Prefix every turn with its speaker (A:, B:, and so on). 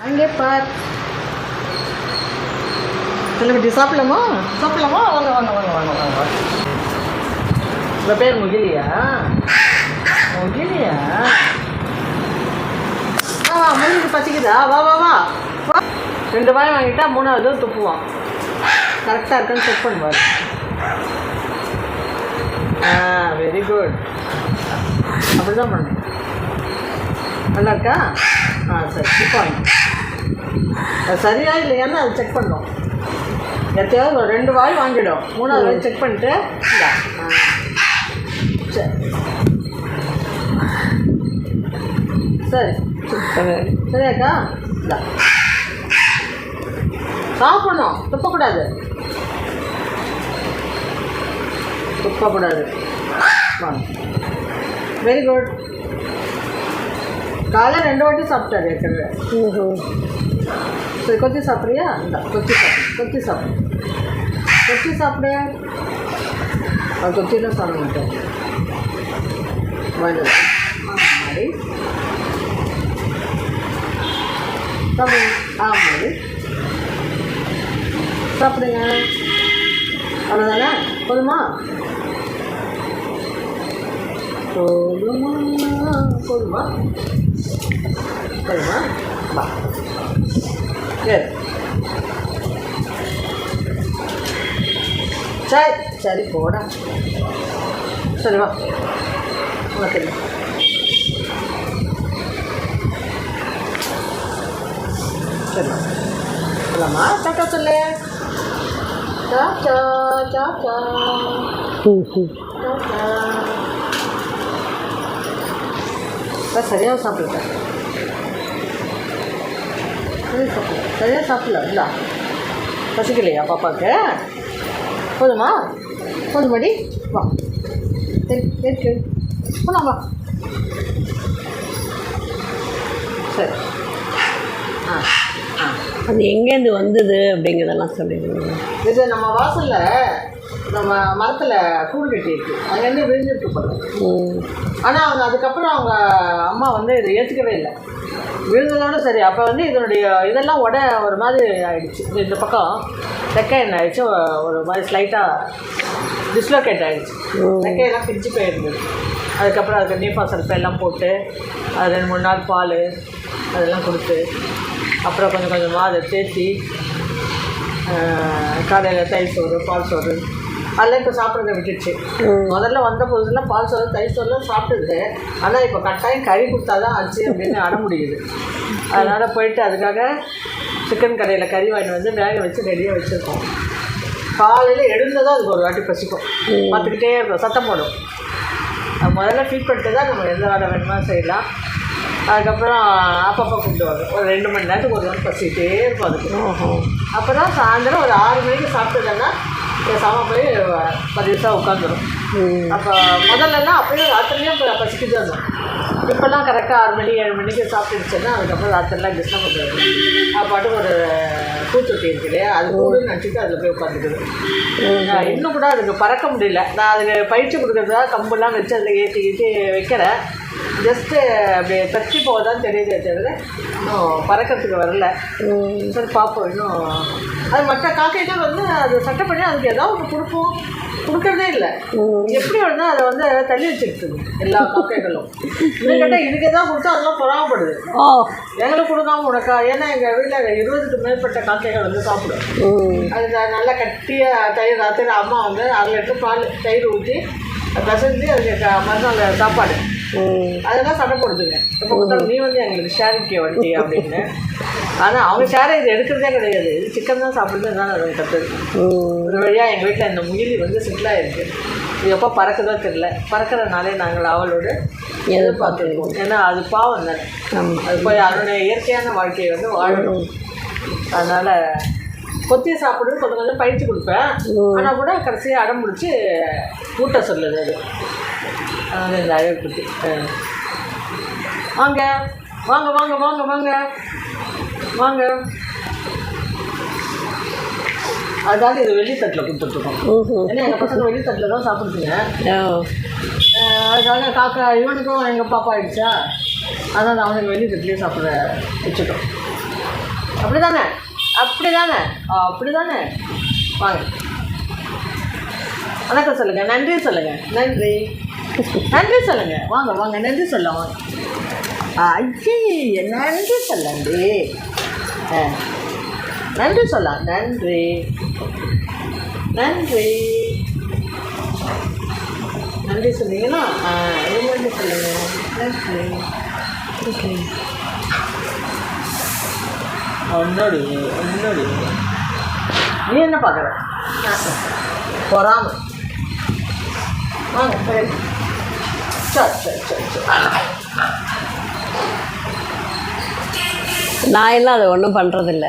A: அங்கே பார் செல்லப்பட்டி சாப்பிடலாமா வாங்க வாங்க வாங்க வாங்க வாங்க. உங்கள் பேர் முகிலியா? முகிலியா? முகிலுக்கு பசிக்குதா? வா வா வா வா. 2 வாய் வாங்கிட்டா 3வது துப்புவான். கரெக்டாக இருக்கான்னு செக் பண்ணுவார். Very good. அப்படி தான் பண்ணு. நல்லா இருக்கா? சரி துப்பாங்க. அது சரியா இல்லையான்னு அது செக் பண்ணோம். எத்தையாவது ஒரு 2 வாய் வாங்கிடும். 3வது வாய் செக் பண்ணிட்டு சரி சரி சரியாக்கா? இல்லை சாப்பிடணும், துப்பக்கூடாது துப்பக்கூடாது. வாங்க. Very good. காலை 2 வாட்டி சாப்பிட்டாரு ஏற்கனவே. சரி கொத்தி சாப்பிட்றியா? இந்த கொத்தி சாப்பிடு கொத்தி சாப்பிடு. அது கொத்திலாம் சாப்பிட மாட்டேன். மாதிரி சாப்பிடுங்க. மாதிரி சாப்பிடுங்க. அவ்வளோதானே? போதுமா? போதுமா போதுமா போதுமா? வா சரி சரி சரி போட. சரி வா உனக்கு சரி சொல்லலாமா? டாட்டா சொல்லு. Tata tata tata. இப்போ சரியாக சாப்பிடுட்டேன். சரியாக சாப்பிடல. இல்லை பசிக்கலையா பாப்பாவுக்கு? போதுமா? போதுமாடி? வா சரி போலாம் வா. சரி
B: அது எங்கேருந்து வந்தது அப்படிங்கிறதெல்லாம் சொல்லிடுங்க.
A: இது நம்ம வாசலில் நம்ம மரத்தில் கூடு கட்டி இருக்கு. அங்கேருந்து விழுந்துட்டு போகிறோம். ஆனால் அவங்க அதுக்கப்புறம் அவங்க அம்மா வந்து இதை ஏற்றுக்கவே இல்லை. விழுந்ததோடு சரி. அப்போ வந்து இதனுடைய இதெல்லாம் ஒரு மாதிரி ஆகிடுச்சு. இந்த பக்கம் ரெக்கை என்ன ஆகிடுச்சு, ஒரு மாதிரி ஸ்லைட்டாக டிஸ்லோகேட் ஆகிடுச்சு. ரெக்கையெல்லாம் பிரிஞ்சு போயிருந்தது. அதுக்கப்புறம் அதுக்கு நீஃபாசல்ஃபை எல்லாம் போட்டு அது 2-3 நாள் பால் அதெல்லாம் கொடுத்து அப்புறம் கொஞ்சம் கொஞ்சமாக அதை தேற்றி காலையில் தயிர் சோறு பால் சோறு அதெல்லாம் இப்போ சாப்பிட்றத விட்டுடுச்சு. முதல்ல வந்த போதுலாம் பால் சோறு தயிர் சோறுலாம் சாப்பிட்டுது. ஆனால் இப்போ கட்டாயம் கறி கொடுத்தா தான் ஆச்சு அப்படின்னு அட முடியுது. அதனால் போயிட்டு அதுக்காக சிக்கன் கடையில் கறி வாங்கிட்டு வந்து வேக வச்சு ரெடியாக வச்சுருக்கோம். காலையில் எழுந்ததும் அதுக்கு ஒரு வாட்டி பசிக்கும். பார்த்துக்கிட்டே இருக்கும், சத்தம் போடும். அது முதல்ல ஃபீட் பண்ணிட்டு தான் நம்ம எந்த வேலை வேணுமா செய்யலாம். அதுக்கப்புறம் அப்பப்போ கூப்பிடுவாங்க. ஒரு 2 மணி நேரத்துக்கு ஒரு நாள் பசிக்கிட்டே இருக்கும் அதுக்கு. அப்புறம் சாயந்தரம் ஒரு 6 மணிக்கு சாப்பிட்டதுன்னா பேசாமல் போய் 10 நிமிஷம் உட்காந்துரும். அப்போ முதல்லலாம் அப்படியே ராத்திரிலேயும் இப்போ பசிக்கிட்டு இருந்தோம். இப்போல்லாம் கரெக்டாக 6 மணி 7 மணிக்கு சாப்பிட்டுடுச்சுன்னா அதுக்கப்புறம் ராத்திரிலாம் டிஸ்டர்ப் பண்ணுறது. பாட்டுக்கு ஒரு பூத்தொட்டி இருக்குது, அது கூடுன்னு நினச்சிட்டு அதில் போய் உட்காந்துக்குது. இன்னும் கூட அதுக்கு பறக்க முடியல. நான் அதுக்கு பயிற்சி கொடுக்குறதா கம்பெல்லாம் வச்சு அதில் ஏற்றி வைக்கிறேன். ஜஸ்ட்டு அப்படியே தச்சு போகதான் தெரியுதே தவிர இன்னும் பறக்கிறதுக்கு வரல. சரி பார்ப்போம். இன்னும் அது மற்ற காக்கைகள் வந்து அது சட்டை பண்ணி அதுக்கு ஏதாவது ஒன்று கொடுக்கறதே இல்லை. எப்படி வேணுன்னா அதை வந்து தள்ளி வச்சுருக்குது எல்லா காக்கைகளும். கேட்டால் இதுக்கு எதாவது கொடுத்தா அதெல்லாம் பொறாமப்படுது. எங்களுக்கு கொடுக்காம உனக்கா? ஏன்னா எங்கள் வீட்டில் 20க்கு மேற்பட்ட காக்கைகள் வந்து சாப்பிடும். அது நல்லா கட்டியாக தயிர் ராத்திரி அம்மா வந்து 1/2 லிட்டர் பால் தயிர் ஊற்றி பசஞ்சு அதுக்கு மறுநாள் சாப்பாடு அதெல்லாம் சண்டை போடுதுங்க. இப்போ கொடுத்தாலும் நீ வந்து எங்களுக்கு ஷேரிக்கே வண்டி அப்படின்னு. ஆனால் அவங்க ஷேரை இது எடுக்கிறதே கிடையாது. இது சிக்கன் தான் சாப்பிடுறது தான் அது கற்றுது. ஒரு வழியாக எங்கள் வீட்டில் இந்த முகிலி வந்து செட்டிலாக இருக்குது. இது எப்போ பறக்குதோ தெரியல. பறக்கிறதுனாலே நாங்கள் அவளோடு எதிர்பார்த்துருக்கோம். ஏன்னா அது பாவம் தானே. அது போய் அதனுடைய இயற்கையான வாழ்க்கையை வந்து வாழணும். அதனால் கொத்தி சாப்பிடுன்னு கொஞ்சம் கொஞ்சம் பயிற்சி கொடுப்பேன். ஆனால் கூட கடைசியாக அடம் முடிச்சு ஊட்ட சொல்லுது அது. அதனால் இந்த அழகு குட்டி வாங்க வாங்க வாங்க வாங்க வாங்க வாங்க. அதாவது இது வெள்ளித்தட்டில் கொடுத்துட்ருக்கோம். ஏன்னா எங்கள் பசங்க வெள்ளித்தட்டில் தான் சாப்பிடுதுங்க. அதுக்காக காக்கா இவனுக்கும் எங்கள் பாப்பா ஆகிடுச்சா, அதனால் அவனுக்கு வெள்ளித்தட்டிலே சாப்பிட வச்சுட்டோம். அப்படிதானே அப்படிதானே அப்படிதானே வாங்க வணக்கம் சொல்லுங்க, நன்றி சொல்லுங்க, நன்றி நன்றி சொல்லுங்க, வாங்க வாங்க நன்றி சொல்ல வாங்க. ஐயே நன்றி சொல்லண்டி, நன்றி சொல்லலாம், நன்றி நன்றி நன்றி சொன்னீங்கன்னா நன்றி சொல்லுங்க, நன்றி. ஓகே ஒன்னோடி ஒன்னோடி நீ என்ன பார்க்குற பொறாம வாங்க சரி சரி சரி சரி சரி.
B: நான் எல்லாம் அதை ஒன்றும் பண்ணுறதில்ல.